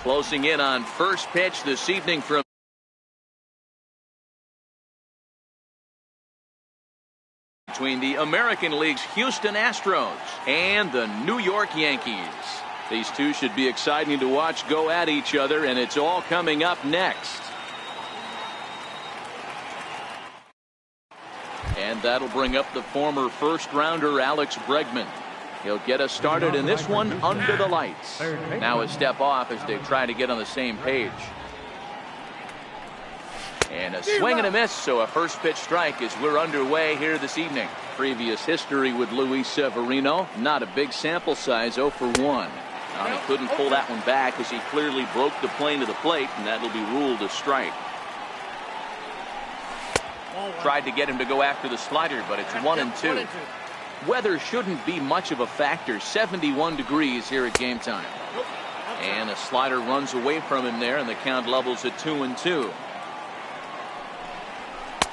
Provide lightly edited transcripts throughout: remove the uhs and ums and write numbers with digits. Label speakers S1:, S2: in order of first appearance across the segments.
S1: Closing in on first pitch this evening from between the American League's Houston Astros and the New York Yankees. These two should be exciting to watch go at each other, and it's all coming up next. And that'll bring up the former first-rounder Alex Bregman. He'll get us started in this one under the lights. Now a step off as they try to get on the same page. And a swing and a miss, so a first pitch strike as we're underway here this evening. Previous history with Luis Severino, not a big sample size, 0 for 1. He couldn't pull that one back as he clearly broke the plane to the plate, and that'll be ruled a strike. Tried to get him to go after the slider, but it's 1-2. Weather shouldn't be much of a factor. 71 degrees here at game time. And a slider runs away from him there, and the count levels at 2-2.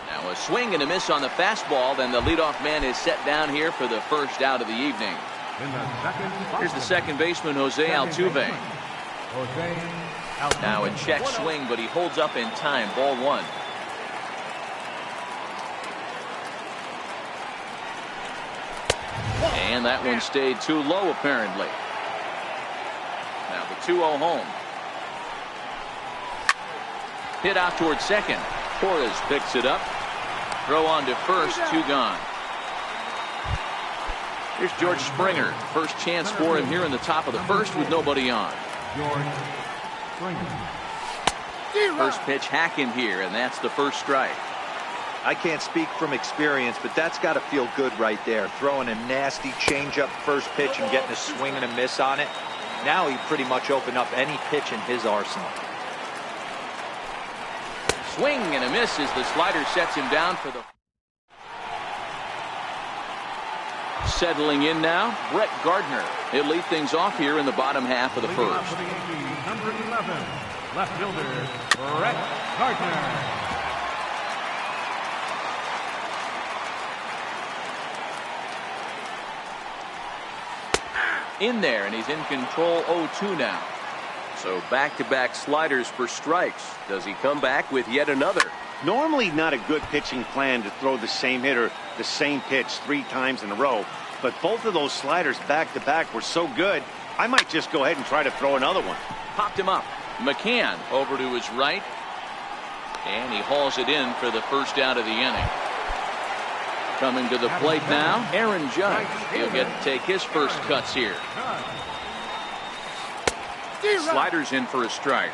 S1: Now a swing and a miss on the fastball. Then the leadoff man is set down here for the first out of the evening. Here's the second baseman, Jose Altuve. Now a check swing, but he holds up in time. Ball 1. And that one stayed too low, apparently. Now the 2-0 home. Hit out towards second. Torres picks it up. Throw on to first. 2 gone. Here's George Springer. First chance for him here in the top of the first with nobody on. First pitch hacking here, and that's the first strike.
S2: I can't speak from experience, but that's got to feel good right there. Throwing a nasty changeup first pitch and getting a swing and a miss on it. Now he pretty much opened up any pitch in his arsenal.
S1: Swing and a miss as the slider sets him down for the. Settling in now, Brett Gardner. He'll lead things off here in the bottom half of the first.
S3: Number 11, left fielder, Brett Gardner.
S1: In there, and he's in control. 0-2 now. So back-to-back sliders for strikes. Does he come back with yet another?
S4: Normally not a good pitching plan to throw the same hitter the same pitch 3 times in a row, but both of those sliders back-to-back were so good, I might just go ahead and try to throw another one.
S1: Popped him up. McCann over to his right, and he hauls it in for the first out of the inning. Coming to the plate now, Aaron Judge. He'll get to take his first cuts here. Sliders in for a strike.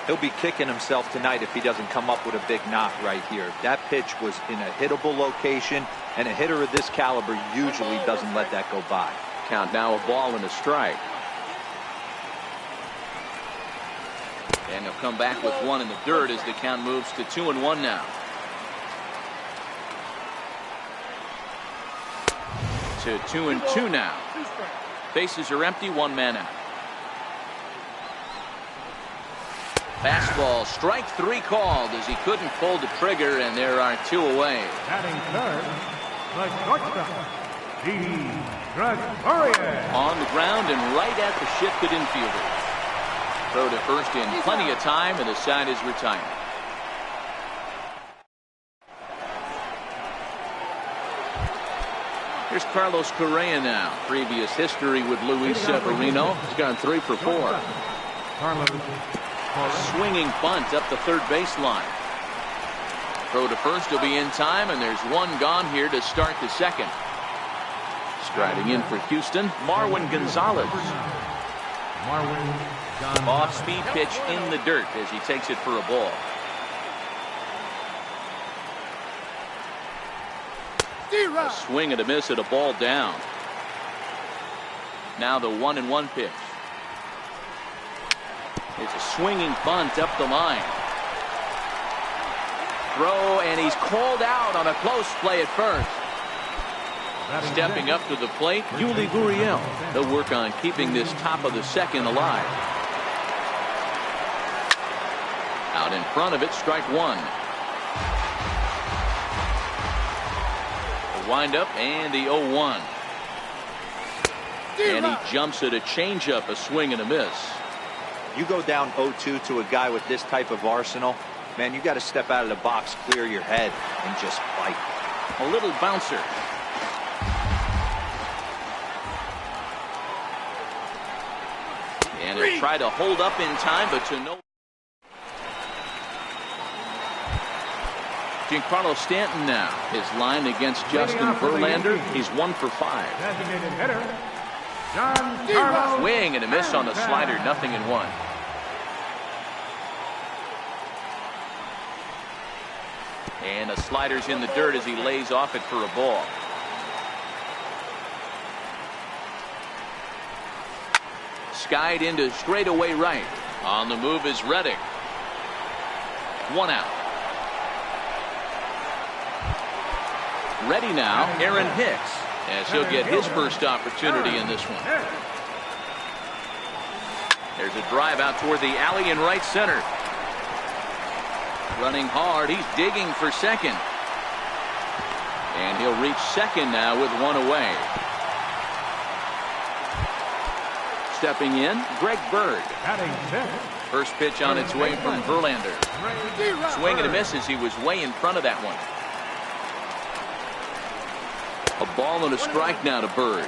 S2: He'll be kicking himself tonight if he doesn't come up with a big knock right here. That pitch was in a hittable location, and a hitter of this caliber usually doesn't let that go by.
S1: Count now a ball and a strike. And he'll come back with one in the dirt as the count moves to 2-1 now. To 2-2 now. Bases are empty, 1 man out. Fastball, strike 3 called as he couldn't pull the trigger, and there are 2 away.
S3: Batting third, the shortstop, Gregorius.
S1: On the ground and right at the shifted infielder. Throw to first in plenty of time, and the side is retired. Here's Carlos Correa now. Previous history with Luis Severino. He's gone 3 for 4. A swinging bunt up the third baseline. Throw to first will be in time, and there's 1 gone here to start the second. Striding in for Houston, Marwin Gonzalez. Off-speed pitch in the dirt as he takes it for a ball. A swing and a miss at a ball down. Now the 1-1 pitch. It's a swinging bunt up the line. Throw, and he's called out on a close play at first. Stepping up to the plate, Yuli Gurriel. They'll work on keeping this top of the second alive. Out in front of it, strike 1. The windup and the 0-1. And he jumps at a changeup, a swing and a miss.
S2: You go down 0-2 to a guy with this type of arsenal, man, you got to step out of the box, clear your head, and just fight.
S1: A little bouncer. And he'll try to hold up in time, but to no. Giancarlo Stanton now. His line against Justin Verlander. He's 1 for 5.
S3: Designated hitter, Giancarlo.
S1: Swing and a miss on the slider. 0-1. And the slider's in the dirt as he lays off it for a ball. Skied into straightaway right. On the move is Reddick. 1 out. Ready now, Aaron Hicks, as he'll get his first opportunity in this one. There's a drive out toward the alley in right center. Running hard, he's digging for second. And he'll reach second now with 1 away. Stepping in, Greg Bird. First pitch on its way from Verlander. Swing and a miss as he was way in front of that one. A ball and a strike now to Bird.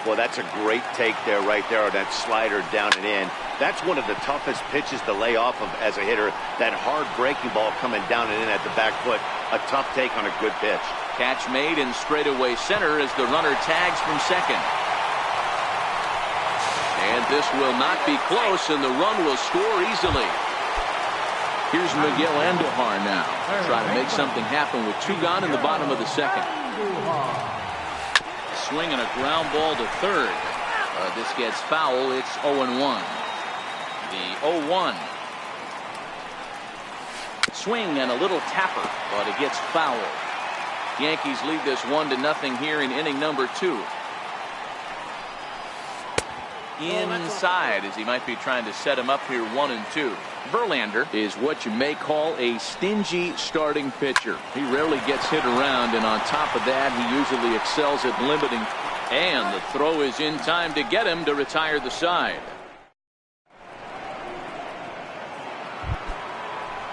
S4: Well, that's a great take there, right there, on that slider down and in. That's one of the toughest pitches to lay off of as a hitter. That hard breaking ball coming down and in at the back foot. A tough take on a good pitch.
S1: Catch made in straightaway center as the runner tags from second. And this will not be close, and the run will score easily. Here's Miguel Andujar now. Try to make something happen with 2 gone in the bottom of the second. Swing and a ground ball to third. This gets foul. It's 0-1. The 0-1. Swing and a little tapper, but it gets foul. Yankees lead this 1-0 here in inning number 2. Inside, as he might be trying to set him up here 1-2. Verlander is what you may call a stingy starting pitcher. He rarely gets hit around, and on top of that, he usually excels at limiting. And the throw is in time to get him to retire the side.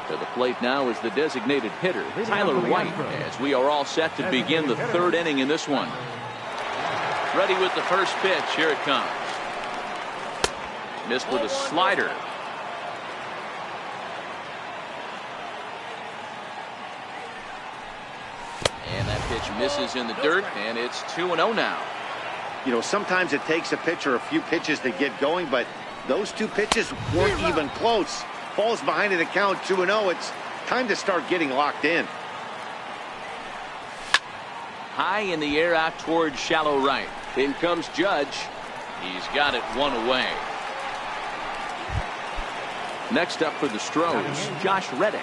S1: To the plate now is the designated hitter, Tyler White, as we are all set to begin the 3rd inning in this one. Ready with the first pitch. Here it comes. Missed with a slider. And that pitch misses in the dirt, and it's 2-0 now.
S4: You know, sometimes it takes a pitcher a few pitches to get going, but those 2 pitches weren't even close. Falls behind in the count, 2-0. It's time to start getting locked in.
S1: High in the air out towards shallow right. In comes Judge. He's got it 1 away. Next up for the Stros, Josh Reddick.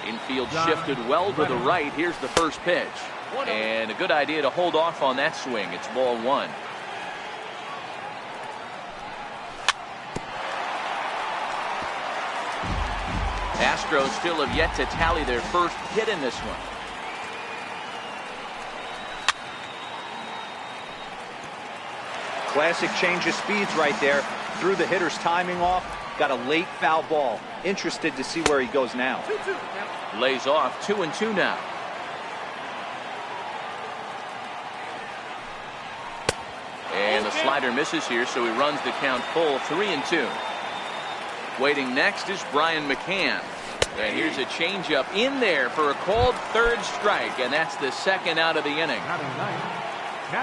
S1: Infield shifted well to the right. Here's the first pitch. And a good idea to hold off on that swing. It's ball 1. Astros still have yet to tally their first hit in this one.
S2: Classic change of speeds right there. Threw the hitter's timing off. Got a late foul ball. Interested to see where he goes now.
S1: Lays off 2-2 now. And the slider misses here, so he runs the count full, 3-2. Waiting next is Brian McCann. And here's a changeup in there for a called 3rd strike, and that's the 2nd out of the inning.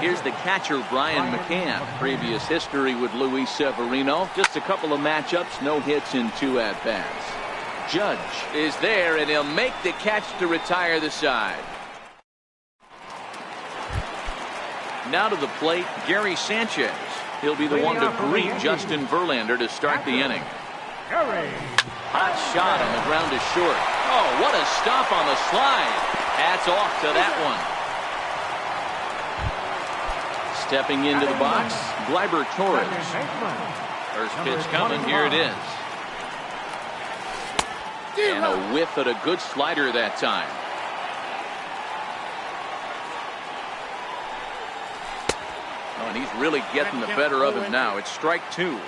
S1: Here's the catcher, Brian McCann. Previous history with Luis Severino. Just a couple of matchups, no hits in 2 at-bats. Judge is there, and he'll make the catch to retire the side. Now to the plate, Gary Sanchez. He'll be the one to greet Justin Verlander to start the inning. Hot shot on the ground is short. Oh, what a stop on the slide. Hats off to that one. Stepping into the box, Gleyber Torres. First pitch coming. Here it is. And a whiff at a good slider that time. Oh, and he's really getting the better of him now. It's strike 2.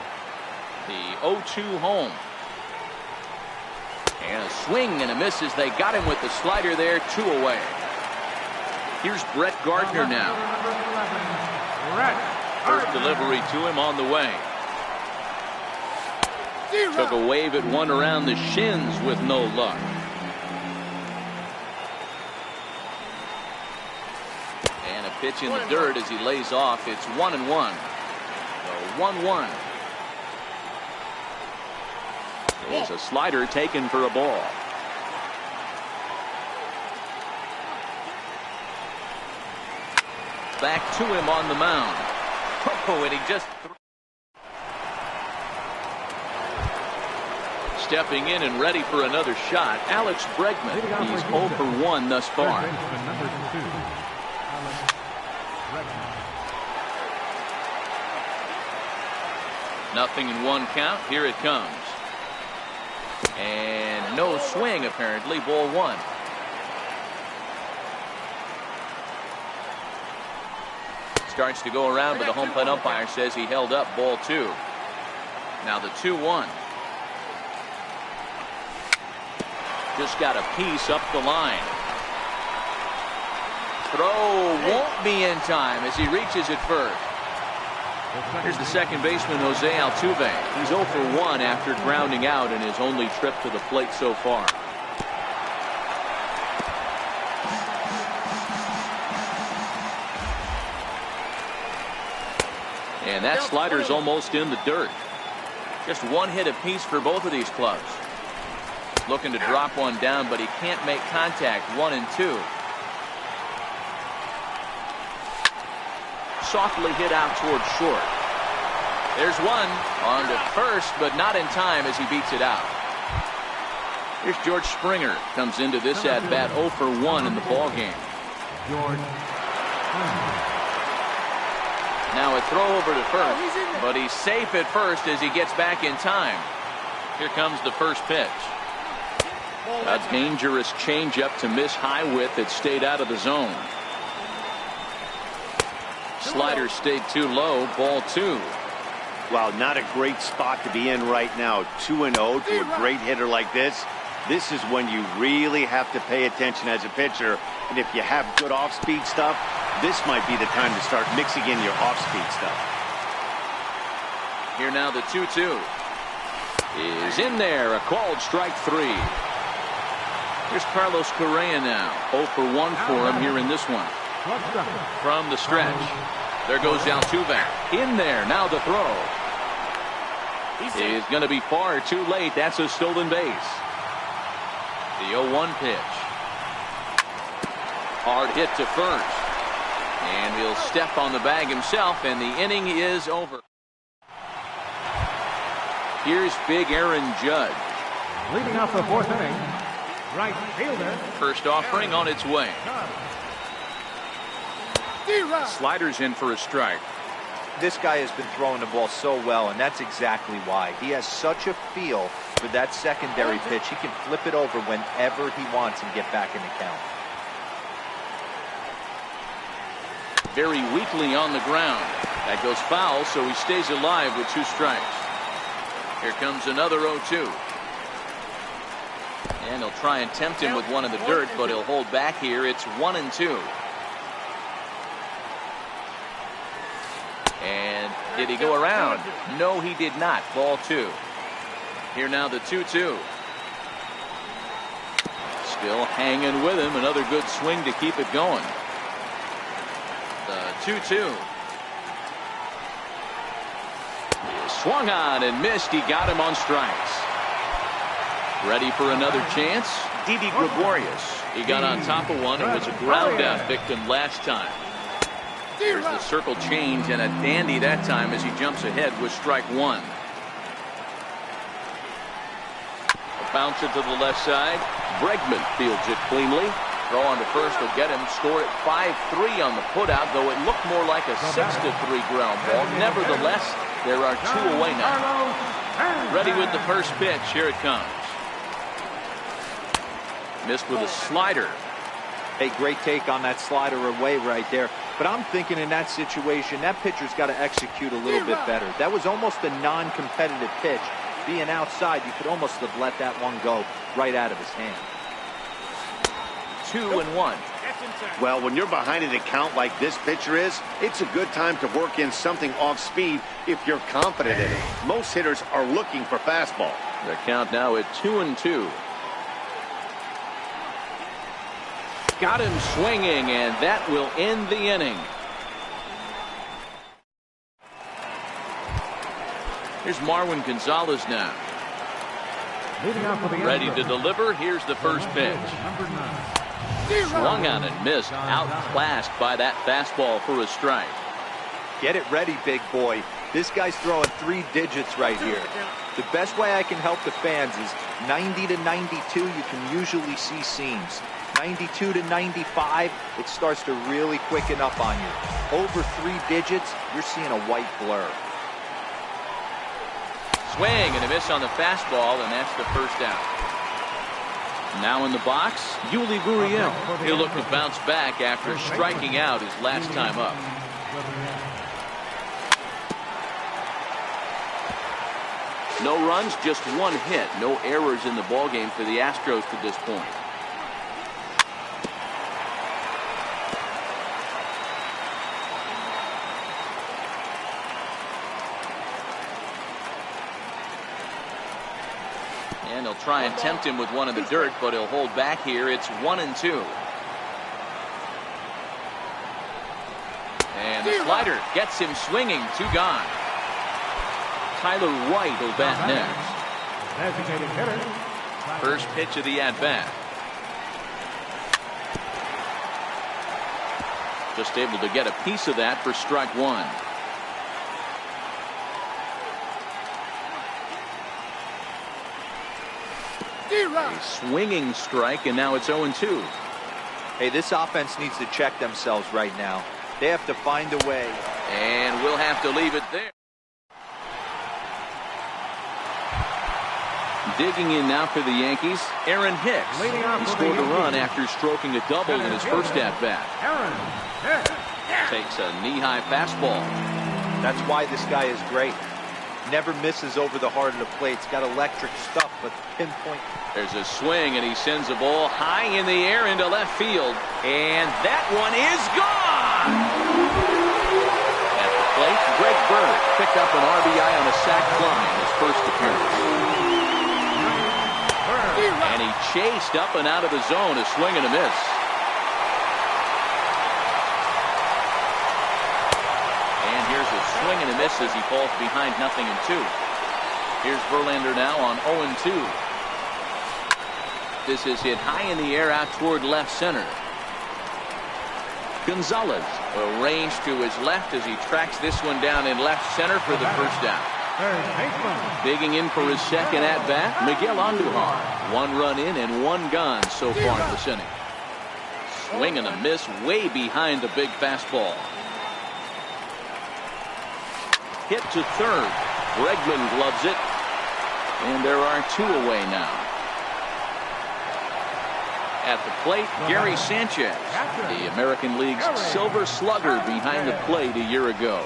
S1: The 0-2 home. And a swing and a miss as they got him with the slider there, 2 away. Here's Brett Gardner now. First delivery to him on the way. Took a wave at one around the shins with no luck. And a pitch in the dirt as he lays off. It's 1-1. So 1-1. There's a slider taken for a ball. Back to him on the mound. Oh, and he just stepping in and ready for another shot. Alex Bregman. He's 0 for 1 thus far. Nothing in 1 count. Here it comes. And no swing, apparently. Ball 1. Starts to go around, but the home plate umpire says he held up. Ball 2. Now the 2-1. Just got a piece up the line. Throw won't be in time as he reaches it first. Here's the second baseman, Jose Altuve. He's 0 for 1 after grounding out in his only trip to the plate so far. And that slider's almost in the dirt. Just 1 hit apiece for both of these clubs. Looking to drop one down, but he can't make contact. 1 and 2. Softly hit out towards short. There's one on to first, but not in time as he beats it out. Here's George Springer. Comes into this at bat 0 for 1 in the ball game. Now a throw over to first, but he's safe at first as he gets back in time. Here comes the first pitch. A dangerous changeup to miss high with that stayed out of the zone. Slider stayed too low. Ball 2.
S4: Wow, not a great spot to be in right now. 2-0 to a great hitter like this. This is when you really have to pay attention as a pitcher. And if you have good off-speed stuff, this might be the time to start mixing in your off-speed stuff.
S1: Here now the 2-2 is in there. A called strike 3. Here's Carlos Correa now. 0 for 1 for him here in this one. From the stretch. There goes Altuve. In there. Now the throw. Is going to be far too late. That's a stolen base. The 0-1 pitch. Hard hit to first. And he'll step on the bag himself, and the inning is over. Here's big Aaron Judge.
S3: Leading off the 4th inning, right fielder.
S1: First offering on its way. Sliders in for a strike.
S2: This guy has been throwing the ball so well, and that's exactly why. He has such a feel for that secondary pitch. He can flip it over whenever he wants and get back in the count.
S1: Very weakly on the ground. That goes foul, so he stays alive with 2 strikes. Here comes another 0-2. And he'll try and tempt him with one in the dirt, but he'll hold back here. It's 1 and 2. And did he go around? No, he did not. Ball 2. Here now the 2-2. Still hanging with him. Another good swing to keep it going. The 2-2. Swung on and missed. He got him on strikes. Ready for another chance? Didi Gregorius. He got on top of one and was a ground out victim last time. There's the circle change and a dandy that time as he jumps ahead with strike 1. A bouncer to the left side. Bregman fields it cleanly. Throw on to first will get him. Score at 5-3 on the putout, though it looked more like a 6-3 ground ball. Nevertheless, there are 2 away now. Ready with the first pitch. Here it comes. Missed with a slider.
S2: A great take on that slider away right there. But I'm thinking in that situation, that pitcher's got to execute a little bit better. That was almost a non-competitive pitch. Being outside, you could almost have let that one go right out of his hand.
S1: 2-1.
S4: Well, when you're behind in a count like this pitcher is, it's a good time to work in something off speed if you're confident in it. Most hitters are looking for fastball.
S1: The count now at 2-2. Got him swinging, and that will end the inning. Here's Marwin Gonzalez now. Ready to deliver. Here's the first pitch. Swung on and missed. Outclassed by that fastball for a strike.
S2: Get it ready, big boy. This guy's throwing 3 digits right here. The best way I can help the fans is 90 to 92, you can usually see seams. 92 to 95, it starts to really quicken up on you. Over 3 digits, you're seeing a white blur.
S1: Swing and a miss on the fastball, and that's the first out. Now in the box, Yuli Gurriel. He'll look to bounce back after striking out his last time up. No runs, just 1 hit. No errors in the ballgame for the Astros to this point. And he'll try and tempt him with one in the dirt, but he'll hold back here. It's 1-2. And the slider gets him swinging. 2 gone. Tyler White will bat next. First pitch of the at-bat. Just able to get a piece of that for strike 1. A swinging strike, and now it's 0-2.
S2: Hey, this offense needs to check themselves right now. They have to find a way.
S1: And we'll have to leave it there. Digging in now for the Yankees, Aaron Hicks. He scored a run after stroking a double in his first at-bat. Takes a knee-high fastball.
S2: That's why this guy is great. Never misses over the heart of the plate. He's got electric stuff, but pinpoint.
S1: There's a swing, and he sends a ball high in the air into left field. And that one is gone! At the plate, Greg Bird picked up an RBI on a sac fly in his first appearance. And he chased up and out of the zone, a swing and a miss. And here's a swing and a miss as he falls behind 0-2. Here's Verlander now on 0-2. This is hit high in the air out toward left center. Gonzalez arranged to his left as he tracks this one down in left center for the first out. Digging in for his second at-bat, Miguel Andujar. 1 run in and 1 gone so far this inning. Swing and a miss way behind the big fastball. Hit to third. Bregman gloves it. And there are 2 away now. At the plate, Gary Sanchez, the American League's Silver Slugger behind the plate a year ago.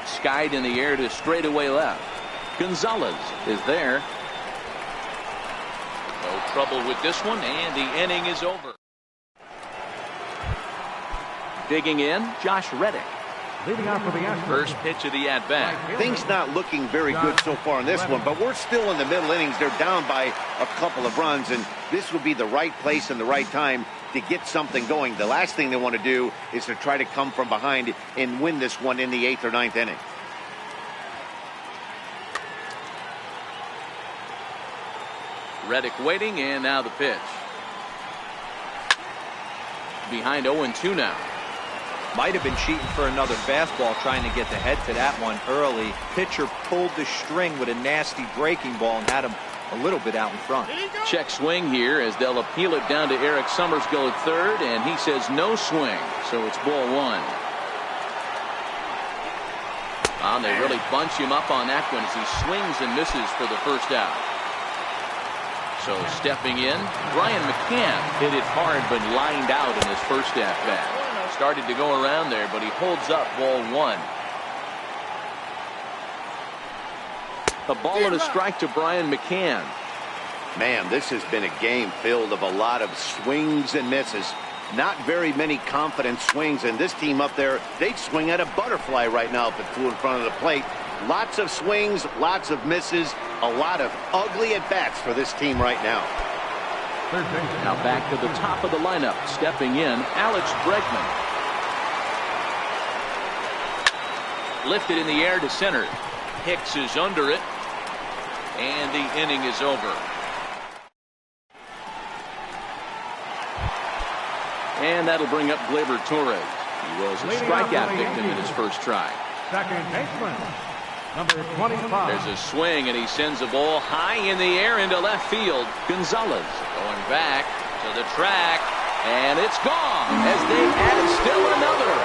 S1: Skied in the air to straightaway left. Gonzalez is there. No trouble with this one, and the inning is over. Digging in, Josh Reddick. First pitch of the at-bat.
S4: Things not looking very good so far in this one, but we're still in the middle innings. They're down by a couple of runs, and this would be the right place and the right time to get something going. The last thing they want to do is to try to come from behind and win this one in the 8th or 9th inning.
S1: Reddick waiting, and now the pitch. Behind 0-2 now.
S2: Might have been cheating for another fastball, trying to get the head to that one early. Pitcher pulled the string with a nasty breaking ball and had him a little bit out in front.
S1: Check swing here as they'll appeal it down to Eric Summerskill at third, and he says no swing, so it's ball 1. They really bunch him up on that one as he swings and misses for the first out. So stepping in, Brian McCann hit it hard but lined out in his first at-bat. Started to go around there, but he holds up ball one. A ball and a strike to Brian McCann.
S4: Man, this has been a game filled of a lot of swings and misses. Not very many confident swings, and this team up there, they'd swing at a butterfly right now if it flew in front of the plate. Lots of swings, lots of misses, a lot of ugly at-bats for this team right now.
S1: Now back to the top of the lineup, stepping in, Alex Bregman. Lifted in the air to center. Hicks is under it, and the inning is over. And that'll bring up Gleyber Torres. He was a strikeout victim in his first try.
S3: Second baseman, number 25.
S1: There's a swing, and he sends a ball high in the air into left field. Gonzalez going back to the track, and it's gone as they add still another.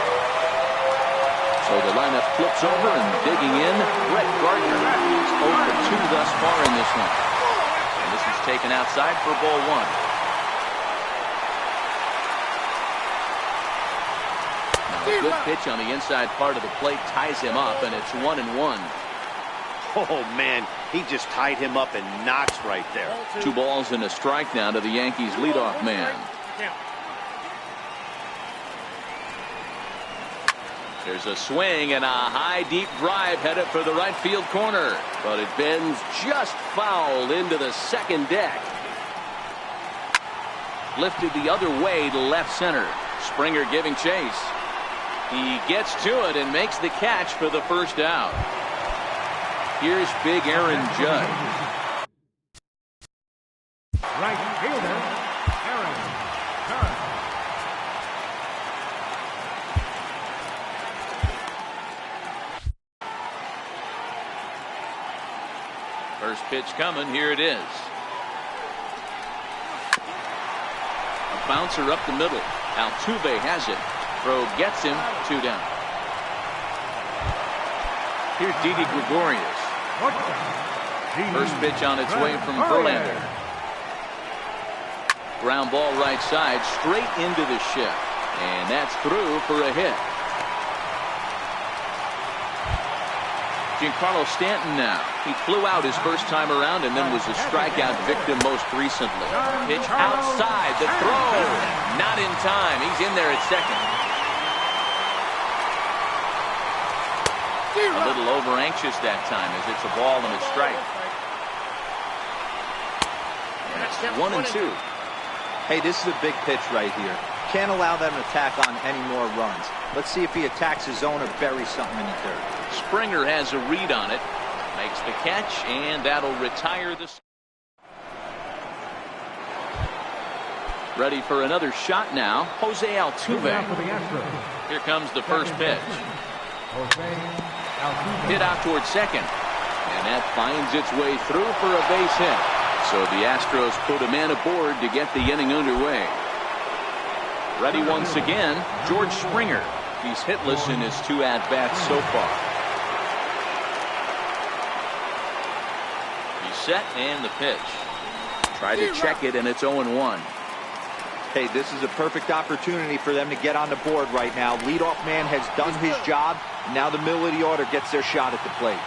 S1: So the lineup flips over, and digging in, Brett Gardner. He's 0 for 2 thus far in this one. And this is taken outside for ball one. A good pitch on the inside part of the plate ties him up, and it's 1-1.
S4: Oh, man, he just tied him up in knots right there.
S1: 2 balls and a strike now to the Yankees leadoff man. There's a swing and a high, deep drive headed for the right field corner, but it bends just foul into the second deck. Lifted the other way to left center. Springer giving chase. He gets to it and makes the catch for the first out. Here's big Aaron Judge.
S3: Right fielder, Aaron Judge.
S1: First pitch coming. Here it is. A bouncer up the middle. Altuve has it. Throw gets him. 2 down. Here's Didi Gregorius. First pitch on its way from Verlander. Ground ball right side, straight into the shift. And that's through for a hit. Giancarlo Stanton now. He flew out his first time around and then was a strikeout victim most recently. Pitch outside, the throw. Not in time. He's in there at second. A little over anxious that time as it's a ball and a strike. And it's 1-2.
S2: Hey, this is a big pitch right here. Can't allow them to tack on any more runs. Let's see if he attacks his zone or buries something in the third.
S1: Springer has a read on it. Makes the catch, and that'll retire the... Ready for another shot now. Jose Altuve. Here comes the first pitch. Hit out towards second. And that finds its way through for a base hit. So the Astros put a man aboard to get the inning underway. Ready once again, George Springer. He's hitless in his 2 at-bats so far. He's set and the pitch. Tried to check it, and it's 0-1.
S2: Hey, this is a perfect opportunity for them to get on the board right now. Leadoff man has done his job. Now the middle of the order gets their shot at the plate.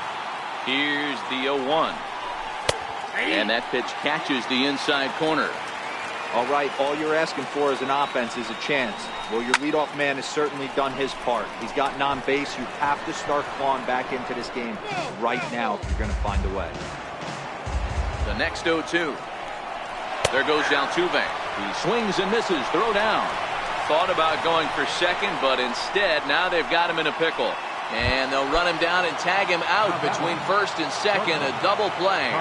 S1: Here's the 0-1. And that pitch catches the inside corner.
S2: All right, all you're asking for as an offense is a chance. Well, your leadoff man has certainly done his part. He's gotten on base. You have to start clawing back into this game right now if you're going to find a way.
S1: The next 0-2. There goes Altuve. He swings and misses. Throw down. Thought about going for second, but instead now they've got him in a pickle. And they'll run him down and tag him out between first and second. A double play.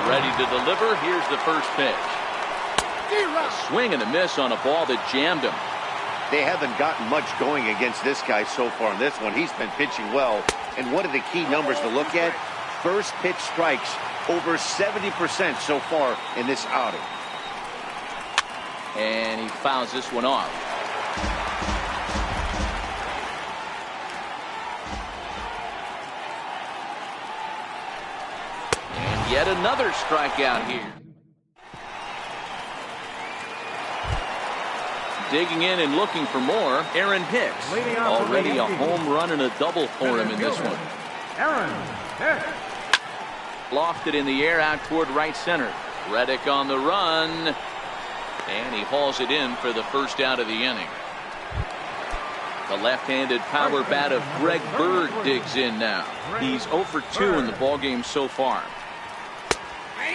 S1: Ready to deliver. Here's the first pitch. A swing and a miss on a ball that jammed him.
S4: They haven't gotten much going against this guy so far in this one. He's been pitching well. And one of the key numbers to look at, first pitch strikes, over 70% so far in this outing.
S1: And he fouls this one off. And yet another strikeout here. Digging in and looking for more, Aaron Hicks. Already a home run and a double for him in this one.
S3: Aaron Hicks.
S1: Lofted in the air out toward right center. Reddick on the run. And he hauls it in for the first out of the inning. The left-handed power bat of Greg Bird digs in now. He's 0 for 2 in the ballgame so far.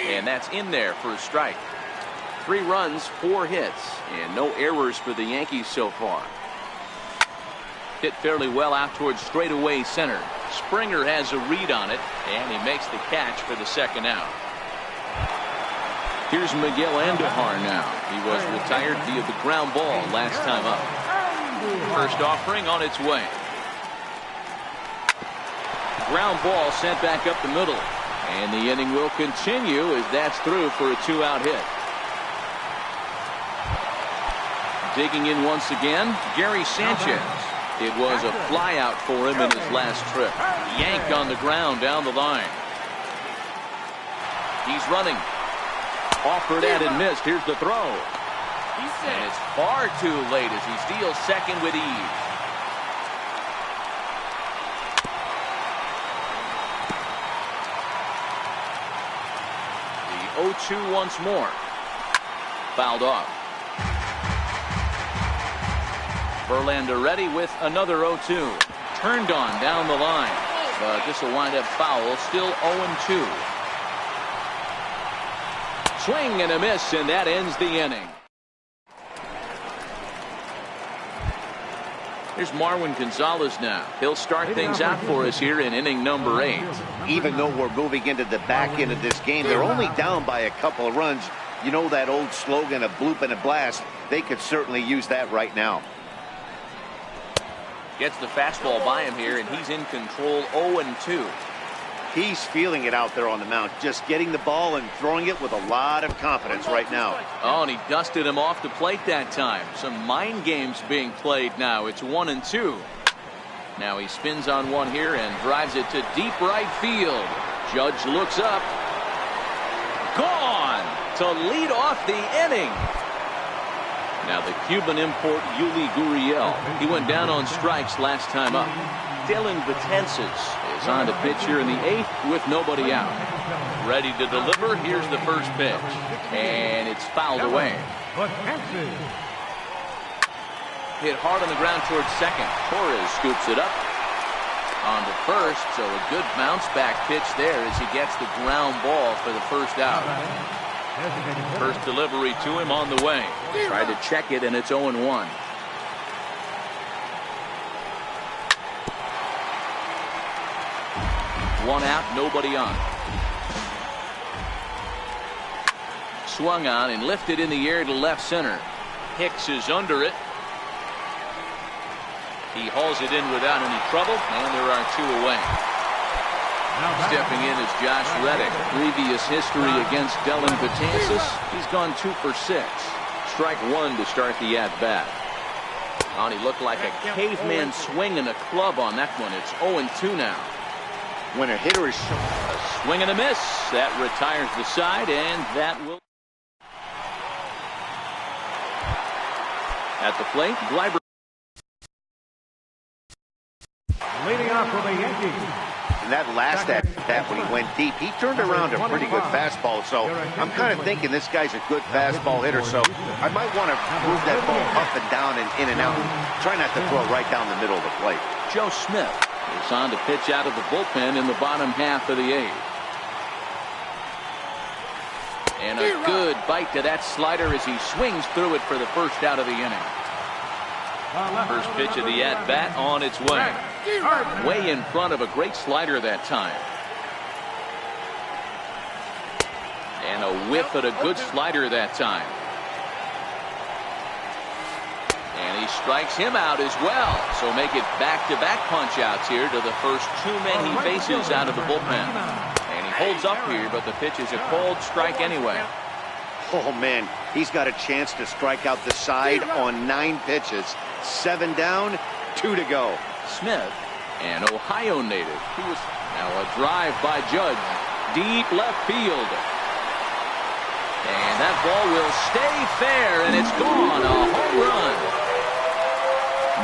S1: And that's in there for a strike. 3 runs, 4 hits, and no errors for the Yankees so far. Hit fairly well out towards straightaway center. Springer has a read on it, and he makes the catch for the second out. Here's Miguel Andujar now. He was retired via the ground ball last time up. First offering on its way. Ground ball sent back up the middle. And the inning will continue as that's through for a 2-out hit. Digging in once again, Gary Sanchez. It was a fly out for him in his last trip. Yanked on the ground down the line. He's running. Offered and missed. Here's the throw. And it's far too late as he steals second with ease. The 0-2 once more. Fouled off. Verlander ready with another 0-2. Turned on down the line. But this will wind up foul. Still 0-2. Swing and a miss, and that ends the inning. Here's Marwin Gonzalez now. He'll start things out for us here in inning number 8.
S4: Even though we're moving into the back end of this game, they're only down by a couple of runs. You know that old slogan of bloop and a blast? They could certainly use that right now.
S1: Gets the fastball by him here, and he's in control 0-2.
S4: He's feeling it out there on the mound, just getting the ball and throwing it with a lot of confidence right now.
S1: Oh, and he dusted him off the plate that time. Some mind games being played now. It's 1-2. Now he spins on one here and drives it to deep right field. Judge looks up. Gone to lead off the inning. Now the Cuban import Yuli Gurriel. He went down on strikes last time up. Dylan Betances is on to pitch here in the 8th with nobody out. Ready to deliver. Here's the first pitch. And it's fouled away. Hit hard on the ground towards second. Torres scoops it up. On to first. So a good bounce back pitch there as he gets the ground ball for the first out. First delivery to him on the way. Tried to check it, and it's 0-1. One out, nobody on. Swung on and lifted in the air to left center. Hicks is under it. He hauls it in without any trouble, and there are 2 away. Stepping in is Josh Reddick. Previous history against Dylan Betances. He's gone 2 for 6. Strike 1 to start the at-bat. Oh, he looked like a caveman swinging a club on that one. It's 0-2 now.
S4: When a hitter is
S1: a swing and a miss. That retires the side, and that will. At the plate, Gleiber.
S3: Leading off for the Yankees.
S4: And that last at bat when he went deep, he turned around a pretty good fastball. So I'm kind of thinking this guy's a good fastball hitter. So I might want to move that ball up and down and in and out. Try not to throw it right down the middle of the plate.
S1: Joe Smith is on to pitch out of the bullpen in the bottom half of the 8th. And a good bite to that slider as he swings through it for the first out of the inning. First pitch of the at-bat on its way. Way in front of a great slider that time. And a whiff at a good slider that time. And he strikes him out as well. So make it back-to-back punch-outs here to the first 2 men he faces out of the bullpen. And he holds up here, but the pitch is a called strike anyway.
S4: Oh, man, he's got a chance to strike out the side on 9 pitches. 7 down, 2 to go.
S1: Smith, an Ohio native. He was now a drive by Judge. Deep left field. And that ball will stay fair, and it's gone. A home run.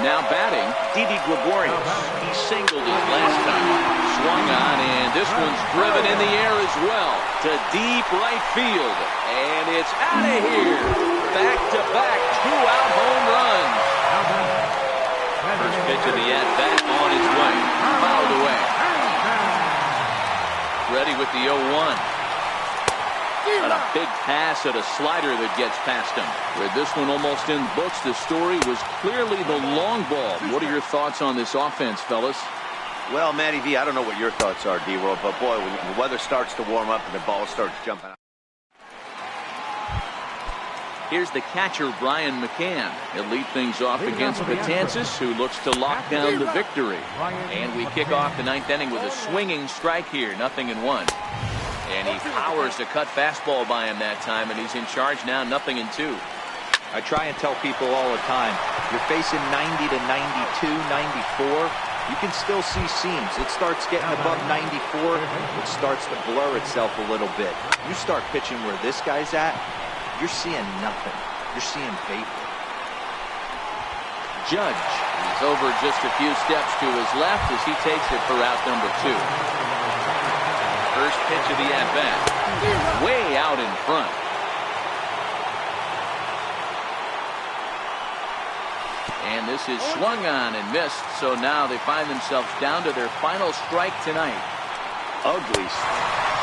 S1: Now batting, Didi Gregorius. He singled his last time. Swung on, and this one's driven in the air as well to deep right field. And it's out of here. Back-to-back two-out home runs. First pitch of the at-bat on its way. Fouled away. Ready with the 0-1. And a big pass at a slider that gets past him. With this one almost in the books, the story was clearly the long ball. What are your thoughts on this offense, fellas?
S4: Well, Matty V, I don't know what your thoughts are, D-World, but boy, when the weather starts to warm up and the ball starts jumping out.
S1: Here's the catcher, Brian McCann. He'll lead things off against Betances, who looks to lock down the victory. And we kick off the ninth inning with a swinging strike here, 0-1. And he powers the cut fastball by him that time, and he's in charge now, 0-2.
S2: I try and tell people all the time, you're facing 90 to 92, 94. You can still see seams. It starts getting above 94. It starts to blur itself a little bit. You start pitching where this guy's at, you're seeing nothing. You're seeing vapor.
S1: Judge is over just a few steps to his left as he takes it for out number 2. First pitch of the at-bat. Way out in front. And this is swung on and missed, so now they find themselves down to their final strike tonight.
S4: Ugly.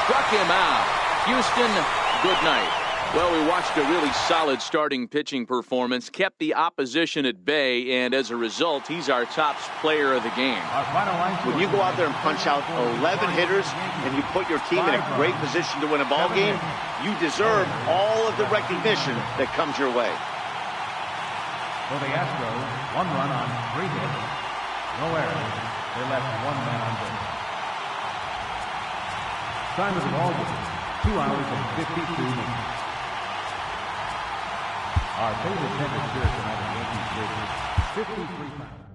S1: Struck him out. Houston, good night. Well, we watched a really solid starting pitching performance, kept the opposition at bay, and as a result, he's our top player of the game.
S4: When you go out there and punch out 11 hitters and you put your team in a great position to win a ball game, you deserve all of the recognition that comes your way.
S3: For the Astros, 1 run on 3 hits. No errors. They left 1 man on base. Time of the ball game, 2 hours and 52 minutes. Our favorite temperature tonight at Yankee Stadium, 53 pounds.